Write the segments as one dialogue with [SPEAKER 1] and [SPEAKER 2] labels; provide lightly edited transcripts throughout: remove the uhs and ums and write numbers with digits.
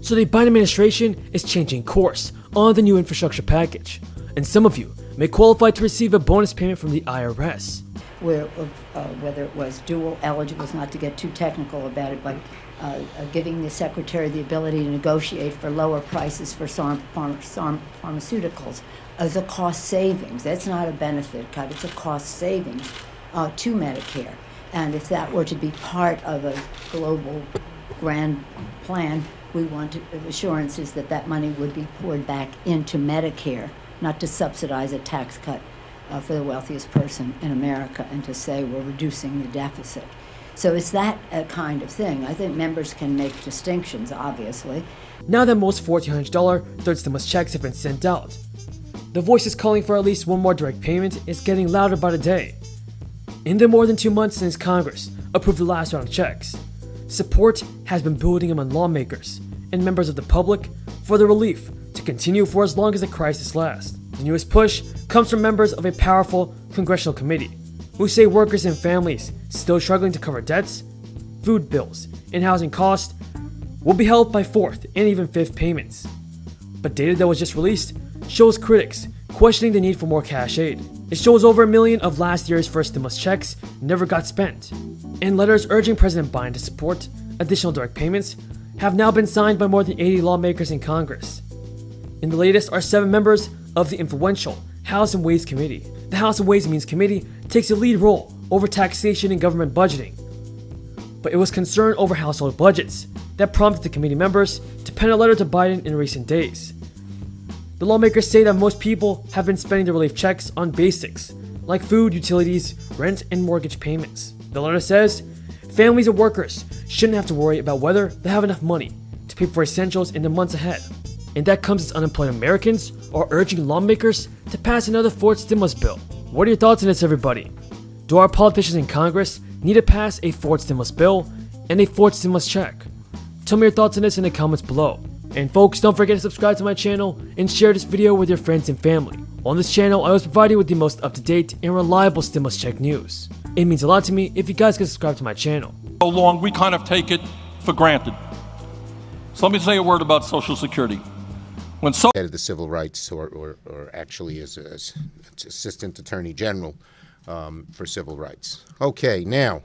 [SPEAKER 1] So the Biden administration is changing course on the new infrastructure package, and some of you may qualify to receive a bonus payment from the IRS.
[SPEAKER 2] Whether it was dual eligibles, not to get too technical about it, but giving the secretary the ability to negotiate for lower prices for pharmaceuticals as a cost savings. That's not a benefit cut, it's a cost savings to Medicare. And if that were to be part of a global grand plan, we want assurances that that money would be poured back into Medicare, not to subsidize a tax cut for the wealthiest person in America and to say we're reducing the deficit. So it's that kind of thing. I think members can make distinctions, obviously.
[SPEAKER 1] Now that most $1,400 third stimulus checks have been sent out, the voices calling for at least one more direct payment is getting louder by the day. In the more than 2 months since Congress approved the last round of checks, support has been building among lawmakers and members of the public for the relief to continue for as long as the crisis lasts. The newest push comes from members of a powerful congressional committee who say workers and families still struggling to cover debts, food bills, and housing costs will be helped by fourth and even fifth payments. But data that was just released shows critics questioning the need for more cash aid. It shows over 1 million of last year's first stimulus checks never got spent, and letters urging President Biden to support additional direct payments have now been signed by more than 80 lawmakers in Congress. In the latest are 7 members of the influential House and Ways Committee. The House and Ways and Means Committee takes a lead role over taxation and government budgeting, but it was concern over household budgets that prompted the committee members to pen a letter to Biden in recent days. The lawmakers say that most people have been spending the relief checks on basics like food, utilities, rent, and mortgage payments. The letter says families and workers shouldn't have to worry about whether they have enough money to pay for essentials in the months ahead. And that comes as unemployed Americans are urging lawmakers to pass another fourth stimulus bill. What are your thoughts on this, everybody? Do our politicians in Congress need to pass a fourth stimulus bill and a fourth stimulus check? Tell me your thoughts on this in the comments below. And folks, don't forget to subscribe to my channel and share this video with your friends and family. On this channel, I always provide you with the most up-to-date and reliable stimulus check news. It means a lot to me if you guys can subscribe to my channel.
[SPEAKER 3] So long, we kind of take it for granted. So let me say a word about Social Security. When
[SPEAKER 4] Head of the Civil Rights, or actually as Assistant Attorney General for Civil Rights. Okay, now,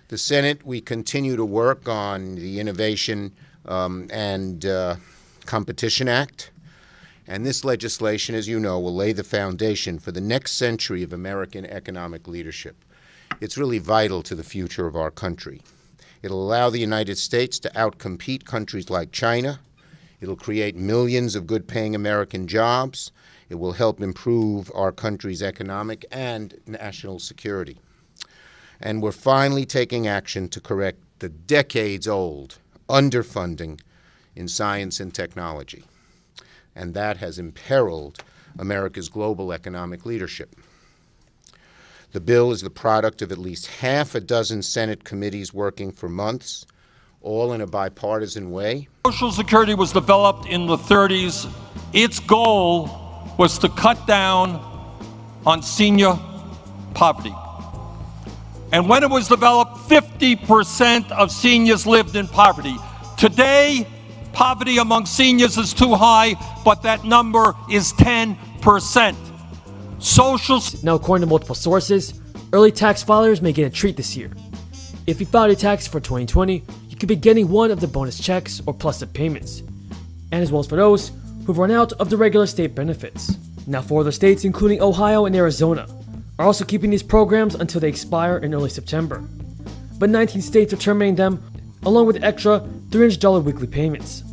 [SPEAKER 4] the Senate, we continue to work on the Innovation and Competition Act. And this legislation, as you know, will lay the foundation for the next century of American economic leadership. It's really vital to the future of our country. It'll allow the United States to outcompete countries like China. It'll create millions of good-paying American jobs. It will help improve our country's economic and national security. And we're finally taking action to correct the decades-old underfunding in science and technology. And that has imperiled America's global economic leadership. The bill is the product of at least half a dozen Senate committees working for months, all in a bipartisan way.
[SPEAKER 3] Social Security was developed in the 30s. Its goal was to cut down on senior poverty. And when it was developed, 50% of seniors lived in poverty. Today, poverty among seniors is too high, but that number is 10%.
[SPEAKER 1] Now, according to multiple sources, early tax filers may get a treat this year. If you filed your tax for 2020, you could be getting one of the bonus checks or plus-up payments, and as well as for those who've run out of the regular state benefits. Now, 4 other states, including Ohio and Arizona, are also keeping these programs until they expire in early September. But 19 states are terminating them, along with extra $300 weekly payments,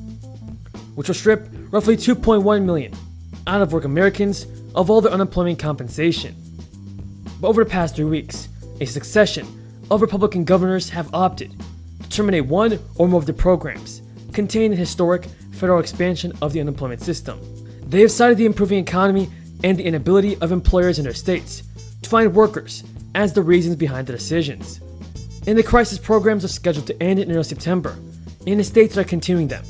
[SPEAKER 1] which will strip roughly 2.1 million out-of-work Americans of all their unemployment compensation. But over the past 3 weeks, a succession of Republican governors have opted to terminate one or more of the programs contained in historic federal expansion of the unemployment system. They have cited the improving economy and the inability of employers in their states to find workers as the reasons behind the decisions. And the crisis programs are scheduled to end in early September in the states that are continuing them